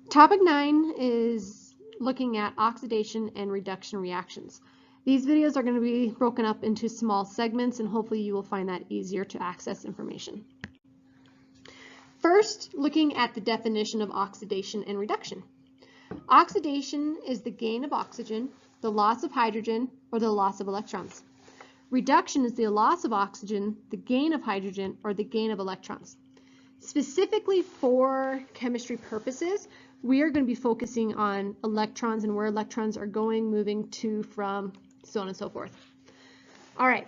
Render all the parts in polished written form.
Topic 9 is looking at oxidation and reduction reactions. These videos are going to be broken up into small segments, and hopefully you will find that easier to access information. First, looking at the definition of oxidation and reduction. Oxidation is the gain of oxygen, the loss of hydrogen, or the loss of electrons. Reduction is the loss of oxygen, the gain of hydrogen, or the gain of electrons. Specifically for chemistry purposes, we are going to be focusing on electrons and where electrons are going, moving to, from, so on and so forth. All right,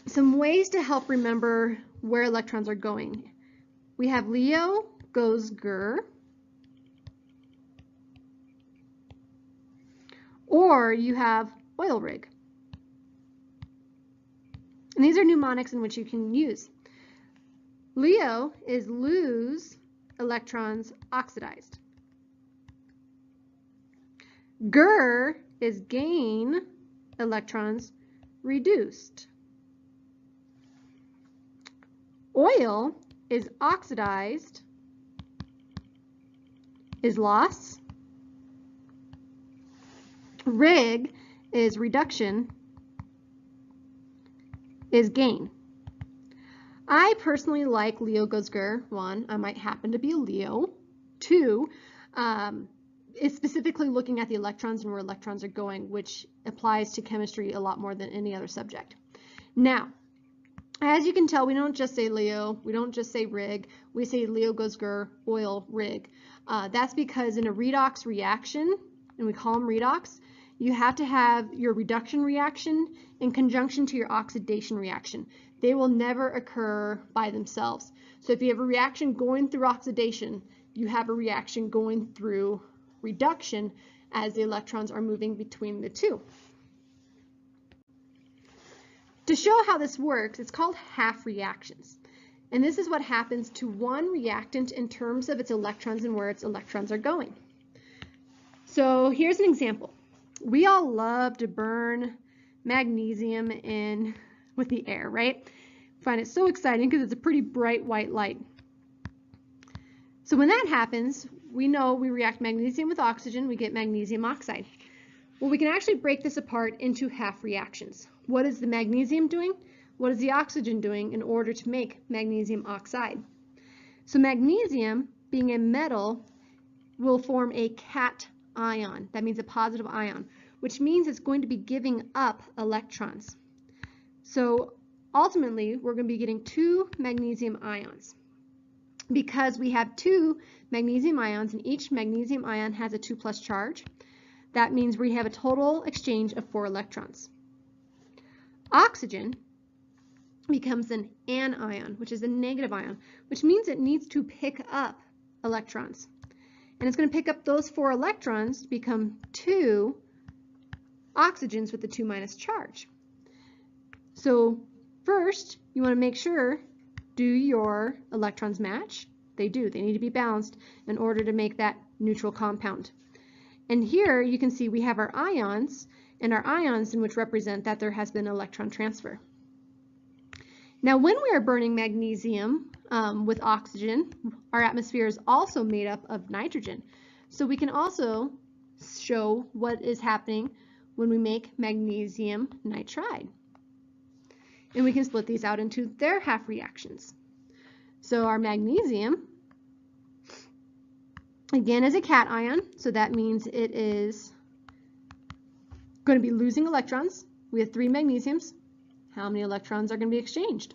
some ways to help remember where electrons are going. We have Leo goes Ger, or you have oil rig. And these are mnemonics in which you can use. Leo is lose electrons oxidized. Ger is gain electrons reduced. Oil is oxidized, is loss. Rig is reduction, is gain. I personally like Leo goes Ger. 1, I might happen to be a Leo. 2, is specifically looking at the electrons and where electrons are going, which applies to chemistry a lot more than any other subject. Now, as you can tell, we don't just say Leo, we don't just say rig, we say Leo goes Ger, oil, rig. That's because in a redox reaction, and we call them redox, you have to have your reduction reaction in conjunction to your oxidation reaction. They will never occur by themselves. So if you have a reaction going through oxidation, you have a reaction going through reduction as the electrons are moving between the two. To show how this works, it's called half reactions. And this is what happens to one reactant in terms of its electrons and where its electrons are going. So here's an example. We all love to burn magnesium in with the air, right? Find it so exciting because it's a pretty bright white light. So when that happens, we know we react magnesium with oxygen, we get magnesium oxide. Well, we can actually break this apart into half reactions. What is the magnesium doing? What is the oxygen doing in order to make magnesium oxide? So magnesium, being a metal, will form a cation. That means a positive ion, which means it's going to be giving up electrons. So ultimately, we're going to be getting 2 magnesium ions. Because we have 2 magnesium ions and each magnesium ion has a 2+ charge, that means we have a total exchange of 4 electrons. Oxygen becomes an anion, which is a negative ion, which means it needs to pick up electrons. And it's going to pick up those 4 electrons to become 2 oxygens with the 2- charge. So first, you want to make sure, do your electrons match? They do. They need to be balanced in order to make that neutral compound. And here you can see we have our ions, and our ions in which represent that there has been electron transfer. Now when we are burning magnesium with oxygen, our atmosphere is also made up of nitrogen. So we can also show what is happening when we make magnesium nitride. And we can split these out into their half reactions. So our magnesium, again, is a cation, so that means it is going to be losing electrons. We have 3 magnesiums. How many electrons are going to be exchanged?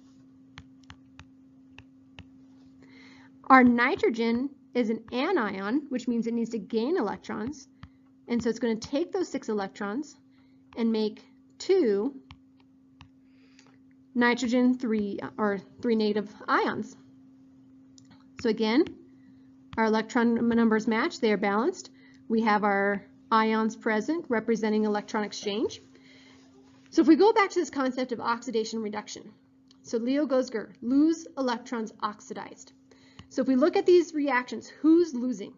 Our nitrogen is an anion, which means it needs to gain electrons. And so it's going to take those 6 electrons and make 2 nitrogen 3 native ions. So again, our electron numbers match, they are balanced. We have our ions present representing electron exchange. So if we go back to this concept of oxidation reduction, so Leo goes Ger, lose electrons oxidized. So if we look at these reactions, who's losing?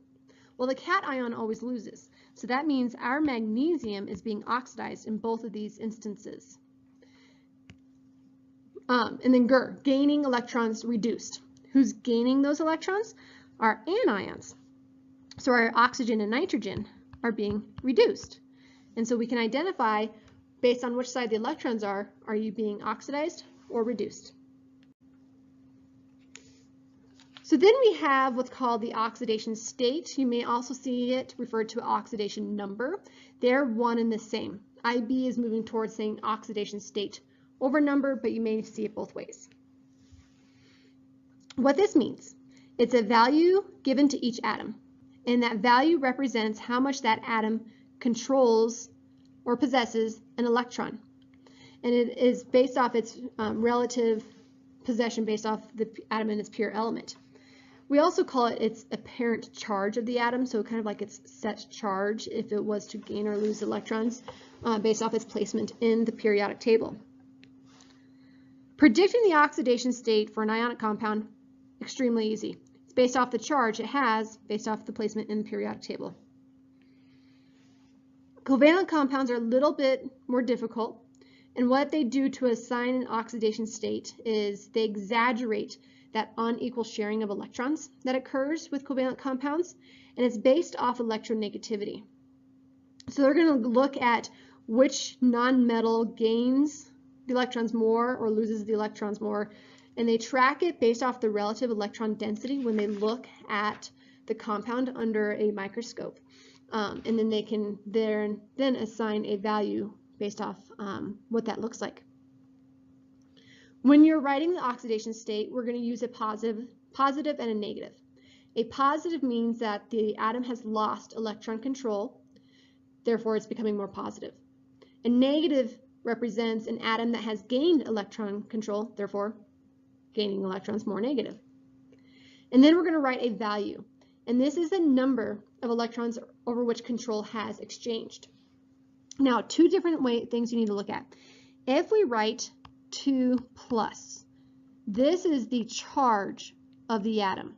Well, the cation always loses. So that means our magnesium is being oxidized in both of these instances. And then Ger, gaining electrons reduced. Who's gaining those electrons? Are anions. So our oxygen and nitrogen are being reduced. And so we can identify, based on which side the electrons are you being oxidized or reduced? So then we have what's called the oxidation state. You may also see it referred to oxidation number. They're one and the same. IB is moving towards saying oxidation state over number, but you may see it both ways. What this means, it's a value given to each atom, and that value represents how much that atom controls or possesses an electron. And it is based off its relative possession based off the atom and its pure element. We also call it its apparent charge of the atom, so kind of like its set charge if it was to gain or lose electrons based off its placement in the periodic table. Predicting the oxidation state for an ionic compound, extremely easy. It's based off the charge it has based off the placement in the periodic table. Covalent compounds are a little bit more difficult, and what they do to assign an oxidation state is they exaggerate that unequal sharing of electrons that occurs with covalent compounds, and it's based off electronegativity. So they're going to look at which nonmetal gains the electrons more or loses the electrons more, and they track it based off the relative electron density when they look at the compound under a microscope. And then they can then assign a value based off what that looks like. When you're writing the oxidation state, we're going to use a positive and a negative. A positive means that the atom has lost electron control, therefore it's becoming more positive. A negative represents an atom that has gained electron control, therefore gaining electrons, more negative. And then we're going to write a value, and this is the number of electrons over which control has exchanged. Now, two different things you need to look at. If we write 2 plus, this is the charge of the atom.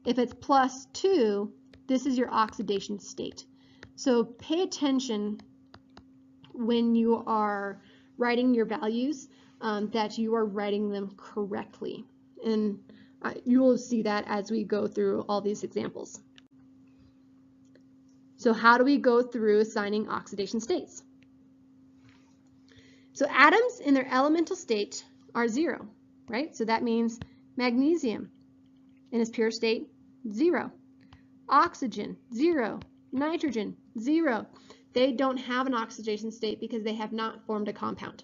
If it's plus 2, this is your oxidation state. So pay attention when you are writing your values that you are writing them correctly. And you will see that as we go through all these examples. So how do we go through assigning oxidation states? So atoms in their elemental state are 0, right? So that means magnesium in its pure state, 0. Oxygen, 0. Nitrogen, 0. They don't have an oxidation state because they have not formed a compound.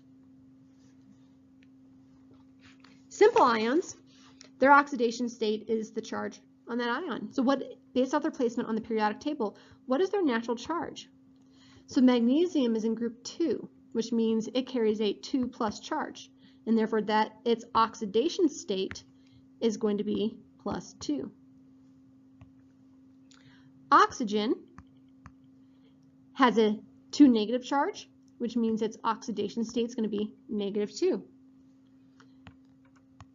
Simple ions, their oxidation state is the charge on that ion. So based off their placement on the periodic table, what is their natural charge? So magnesium is in group 2, which means it carries a 2 plus charge, and therefore that its oxidation state is going to be plus 2. Oxygen has a 2 negative charge, which means its oxidation state is going to be negative 2.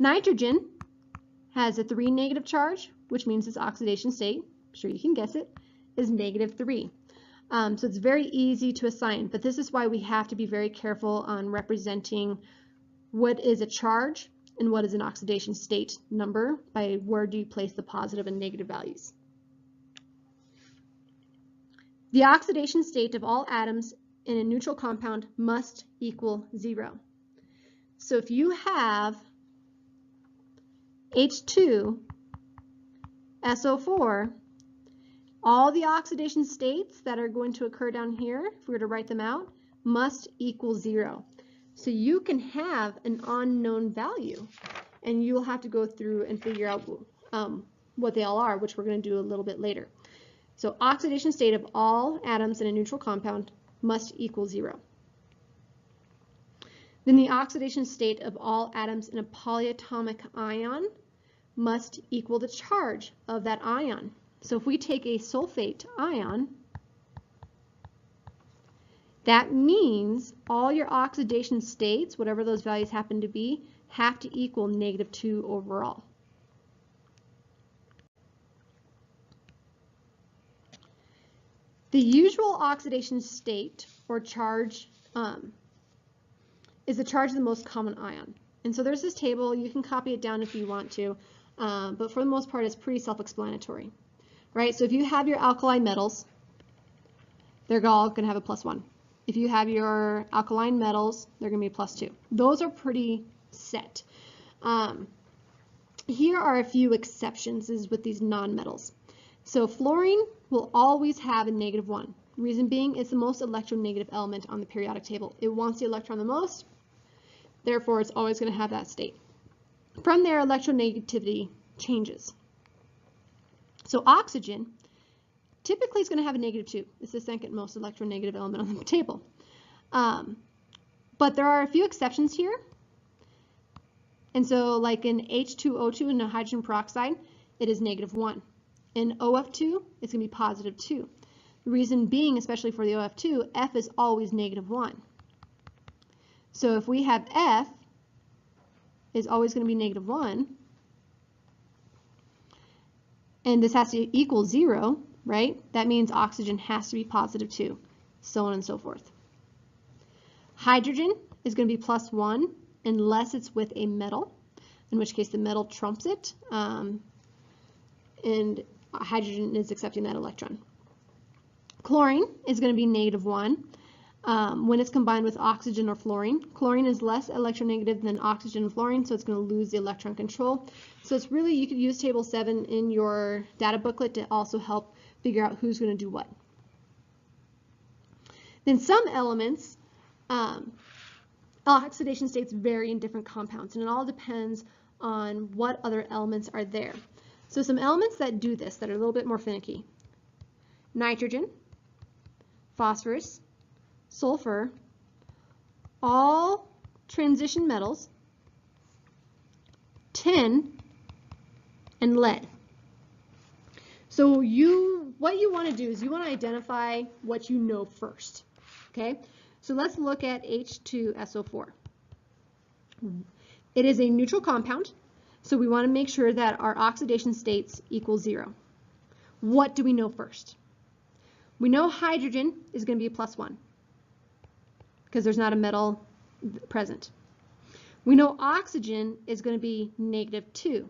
Nitrogen has a 3 negative charge, which means its oxidation state, I'm sure you can guess it, is negative 3. So it's very easy to assign, but this is why we have to be very careful on representing what is a charge and what is an oxidation state number by where do you place the positive and negative values. The oxidation state of all atoms in a neutral compound must equal 0. So if you have H2SO4, all the oxidation states that are going to occur down here, if we were to write them out, must equal 0. So you can have an unknown value, and you'll have to go through and figure out what they all are, which we're going to do a little bit later. So oxidation state of all atoms in a neutral compound must equal 0. Then the oxidation state of all atoms in a polyatomic ion must equal the charge of that ion. So if we take a sulfate ion, that means all your oxidation states, whatever those values happen to be, have to equal negative 2 overall. The usual oxidation state or charge is the charge of the most common ion. And so there's this table, you can copy it down if you want to, but for the most part it's pretty self-explanatory. right? So if you have your alkali metals, they're all going to have a +1. If you have your alkaline metals, they're going to be +2. Those are pretty set. Here are a few exceptions is with these nonmetals. So fluorine will always have a -1. Reason being, it's the most electronegative element on the periodic table. It wants the electron the most, therefore it's always going to have that state. From there, electronegativity changes. So oxygen typically is going to have a -2. It's the second most electronegative element on the table. But there are a few exceptions here. And so like in H2O2 and hydrogen peroxide, it is -1. In OF2, it's going to be +2. The reason being, especially for the OF2, F is always -1. So if we have F is always going to be -1, and this has to equal 0, right? That means oxygen has to be +2, so on and so forth. Hydrogen is going to be +1 unless it's with a metal, in which case the metal trumps it, and hydrogen is accepting that electron. Chlorine is going to be -1 when it's combined with oxygen or fluorine. Chlorine is less electronegative than oxygen and fluorine, so it's going to lose the electron control. So it's really, you could use table 7 in your data booklet to also help figure out who's going to do what. Then some elements, oxidation states vary in different compounds, and it all depends on what other elements are there. So some elements that do this, that are a little bit more finicky: nitrogen, phosphorus, sulfur, all transition metals, tin, and lead. So what you want to do is you want to identify what you know first. Okay, so let's look at H2SO4. It is a neutral compound, so we want to make sure that our oxidation states equal 0. What do we know first? We know hydrogen is going to be a +1 because there's not a metal present. We know oxygen is going to be -2,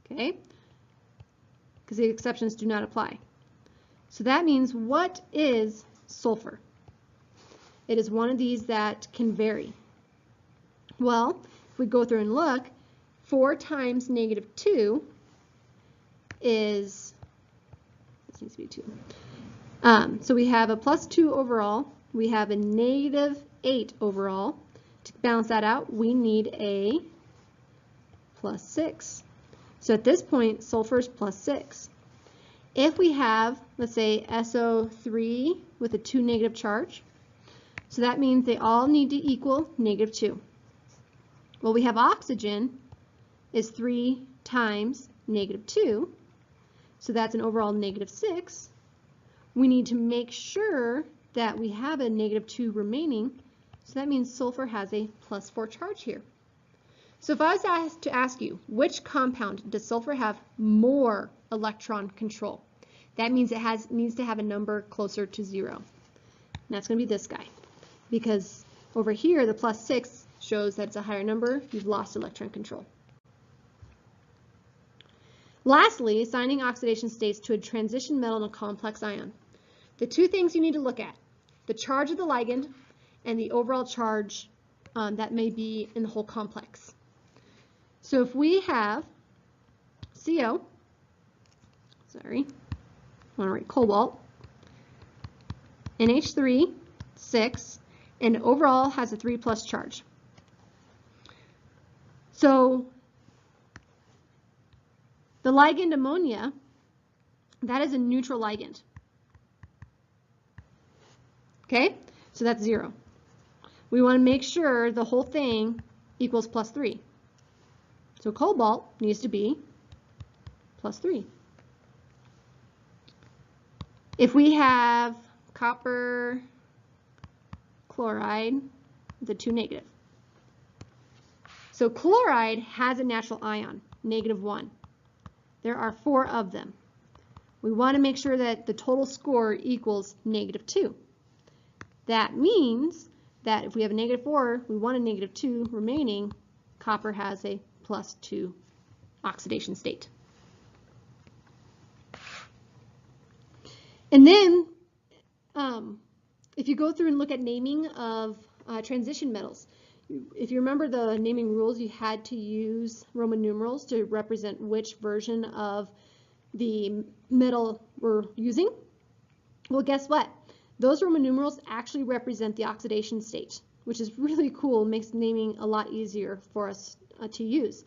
okay, because the exceptions do not apply. So that means, what is sulfur? It is one of these that can vary. Well, if we go through and look, 4 times -2 is, this needs to be 2. So we have a +2 overall. We have a -8 overall. To balance that out, we need a +6. So at this point, sulfur is +6. If we have, let's say, SO3 with a 2 negative charge, so that means they all need to equal -2. Well, we have oxygen is 3 times -2, so that's an overall -6. We need to make sure that we have a -2 remaining, so that means sulfur has a +4 charge here. So if I was asked to ask you, which compound does sulfur have more electron control? That means it needs to have a number closer to 0. And that's going to be this guy. Because over here, the +6 shows that it's a higher number. You've lost electron control. Lastly, assigning oxidation states to a transition metal and a complex ion. The two things you need to look at: the charge of the ligand and the overall charge that may be in the whole complex. So if we have CO, I want to write cobalt, NH3, 6, and overall has a 3+ charge. So the ligand ammonia, that is a neutral ligand. Okay, so that's 0. We want to make sure the whole thing equals +3. So cobalt needs to be +3. If we have copper chloride, the 2 negative. So chloride has a natural ion, -1. There are 4 of them. We want to make sure that the total score equals -2. That means that if we have a -4, we want a -2 remaining. Copper has a +2 oxidation state. And then if you go through and look at naming of transition metals, if you remember the naming rules, you had to use Roman numerals to represent which version of the metal we're using. Well, guess what? Those Roman numerals actually represent the oxidation state, which is really cool, makes naming a lot easier for us to use.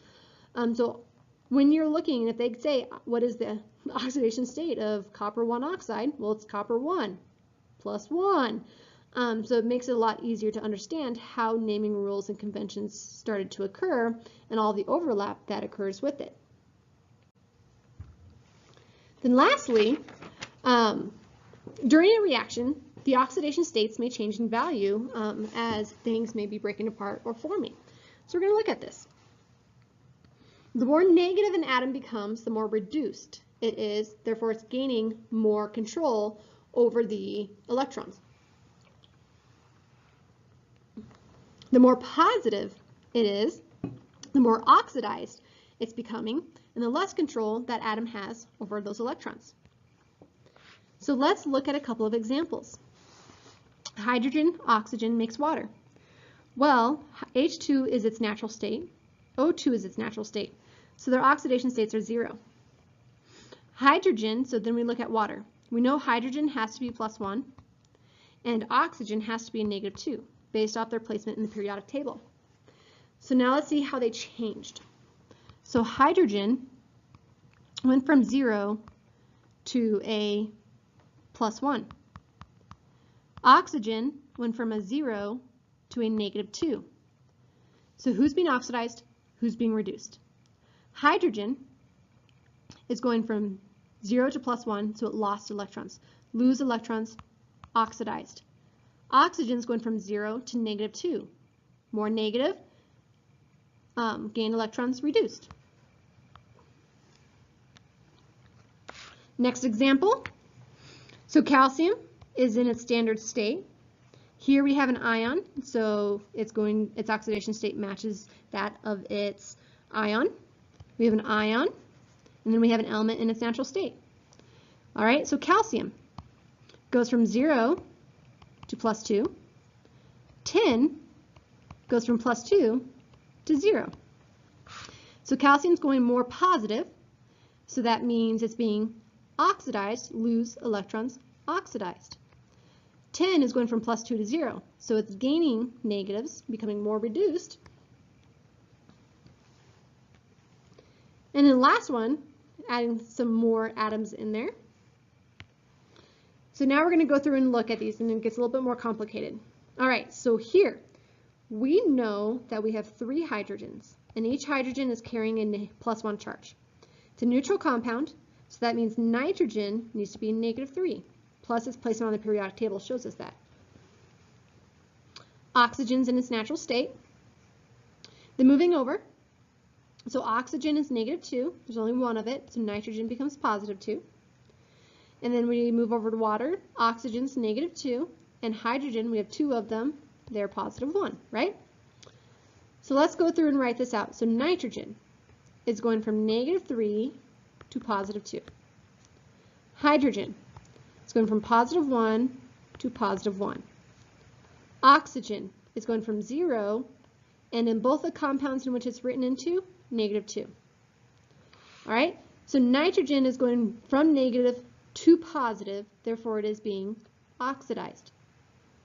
So when you're looking, if they say, what is the oxidation state of copper 1 oxide? Well, it's copper 1 plus 1. So it makes it a lot easier to understand how naming rules and conventions started to occur and all the overlap that occurs with it. Then lastly, during a reaction, the oxidation states may change in value as things may be breaking apart or forming. So we're going to look at this. The more negative an atom becomes, the more reduced it is. Therefore, it's gaining more control over the electrons. The more positive it is, the more oxidized it's becoming, and the less control that atom has over those electrons. So let's look at a couple of examples. Hydrogen, oxygen makes water. Well, H2 is its natural state. O2 is its natural state. So their oxidation states are 0. Hydrogen, so then we look at water. We know hydrogen has to be +1, and oxygen has to be a -2, based off their placement in the periodic table. So now let's see how they changed. So hydrogen went from 0 to a +1. Oxygen went from a 0 to a -2. So who's being oxidized? Who's being reduced? Hydrogen is going from 0 to +1, so it lost electrons. Lose electrons, oxidized. Oxygen is going from 0 to -2. More negative, gain electrons, reduced. Next example. So calcium is in its standard state. Here we have an ion, so its oxidation state matches that of its ion. We have an ion, and then we have an element in its natural state. All right, so calcium goes from 0 to +2. Tin goes from +2 to 0. So calcium's going more positive, so that means it's being oxidized, lose electrons, oxidized. Tin is going from +2 to 0, so it's gaining negatives, becoming more reduced. And then the last one, adding some more atoms in there. So now we're going to go through and look at these, and it gets a little bit more complicated. All right, so here we know that we have 3 hydrogens, and each hydrogen is carrying a +1 charge. It's a neutral compound, so that means nitrogen needs to be -3, plus its placement on the periodic table shows us that. Oxygen's in its natural state. Then moving over, so oxygen is -2, there's only one of it, so nitrogen becomes +2. And then we move over to water, oxygen's -2, and hydrogen, we have 2 of them, they're +1, right? So let's go through and write this out. So nitrogen is going from -3 to +2. Hydrogen is going from +1 to +1. Oxygen is going from 0, and in both the compounds in which it's written into, -2. All right, so nitrogen is going from negative to positive, therefore it is being oxidized.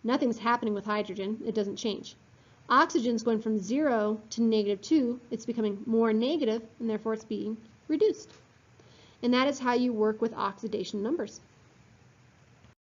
Nothing's happening with hydrogen, it doesn't change. Oxygen is going from 0 to -2, it's becoming more negative, and therefore it's being reduced. And that is how you work with oxidation numbers.